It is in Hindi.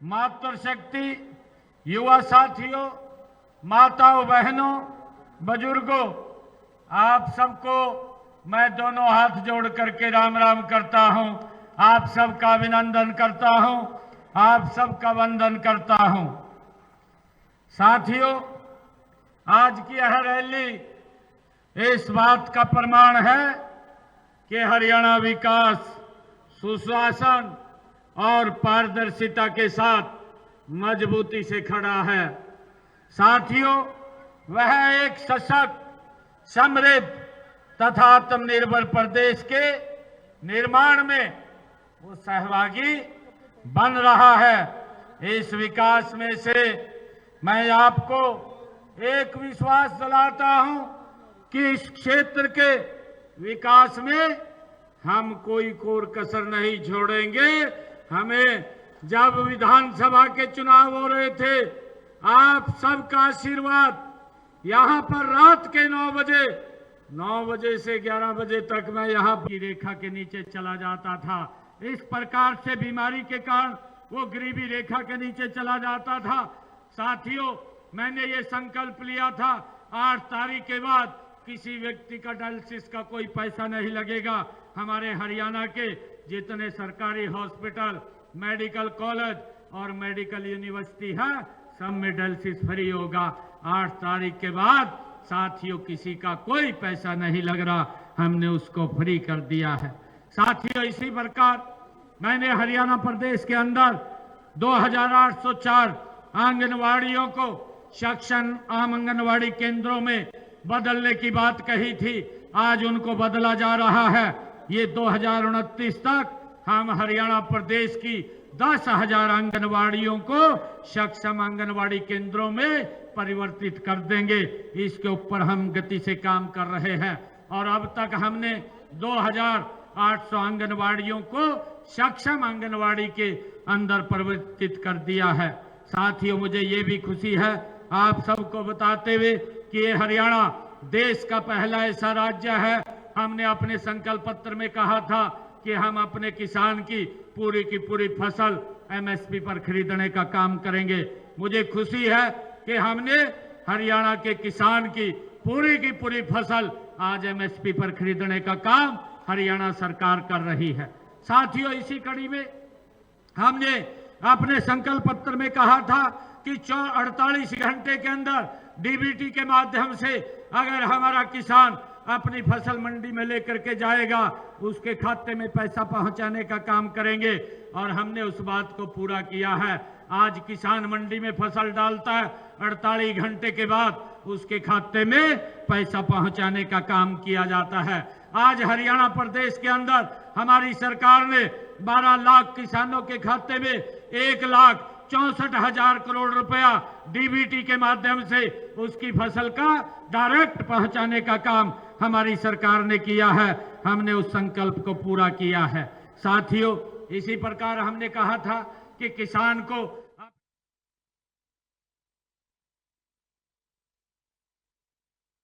मातृशक्ति, युवा साथियों, माताओं, बहनों, बुजुर्गों, आप सबको मैं दोनों हाथ जोड़ करके राम राम करता हूं। आप सबका अभिनंदन करता हूं, आप सबका वंदन करता हूं। साथियों, आज की यह रैली इस बात का प्रमाण है कि हरियाणा विकास, सुशासन और पारदर्शिता के साथ मजबूती से खड़ा है। साथियों, वह एक सशक्त, समृद्ध तथा आत्मनिर्भर प्रदेश के निर्माण में वो सहभागी बन रहा है। इस विकास में से मैं आपको एक विश्वास दिलाता हूं कि इस क्षेत्र के विकास में हम कोई कोर कसर नहीं छोड़ेंगे। हमें जब विधानसभा के चुनाव हो रहे थे, आप सबका आशीर्वाद, यहां पर रात के 9 बजे से 11 बजे तक मैं यहां की रेखा के नीचे चला जाता था। इस प्रकार से बीमारी के कारण वो गरीबी रेखा के नीचे चला जाता था। साथियों, मैंने ये संकल्प लिया था, 8 तारीख के बाद किसी व्यक्ति का डायलिसिस का कोई पैसा नहीं लगेगा। हमारे हरियाणा के जितने सरकारी हॉस्पिटल, मेडिकल कॉलेज और मेडिकल यूनिवर्सिटी है, सब में डायलिसिस फ्री होगा। 8 तारीख के बाद साथियों किसी का कोई पैसा नहीं लग रहा, हमने उसको फ्री कर दिया है। साथियों, इसी प्रकार मैंने हरियाणा प्रदेश के अंदर 2804 आंगनवाड़ियों को सक्षम आम आंगनवाड़ी केंद्रों में बदलने की बात कही थी। आज उनको बदला जा रहा है। ये 2029 तक हम हरियाणा प्रदेश की 10,000 आंगनवाड़ियों को सक्षम आंगनवाड़ी केंद्रों में परिवर्तित कर देंगे। इसके ऊपर हम गति से काम कर रहे हैं और अब तक हमने 2,800 आंगनवाड़ियों को सक्षम आंगनवाड़ी के अंदर परिवर्तित कर दिया है। साथियों, मुझे ये भी खुशी है आप सबको बताते हुए कि ये हरियाणा देश का पहला ऐसा राज्य है। हमने अपने संकल्प पत्र में कहा था कि हम अपने किसान की पूरी फसल एमएसपी पर खरीदने का काम करेंगे। मुझे खुशी है कि हमने हरियाणा के किसान की पूरी फसल आज एमएसपी पर खरीदने का काम हरियाणा सरकार कर रही है। साथियों, इसी कड़ी में हमने अपने संकल्प पत्र में कहा था कि 48 घंटे के अंदर डीबीटी के माध्यम से अगर हमारा किसान अपनी फसल मंडी में लेकर के जाएगा, उसके खाते में पैसा पहुंचाने का काम करेंगे और हमने उस बात को पूरा किया है। आज किसान मंडी में फसल डालता है, 48 घंटे के बाद उसके खाते में पैसा पहुंचाने का काम किया जाता है। आज हरियाणा प्रदेश के अंदर हमारी सरकार ने 12 लाख किसानों के खाते में 1,64,000 करोड़ रुपया डीबीटी के माध्यम से उसकी फसल का डायरेक्ट पहुंचाने का काम हमारी सरकार ने किया है। हमने उस संकल्प को पूरा किया है। साथियों, इसी प्रकार हमने कहा था कि किसान को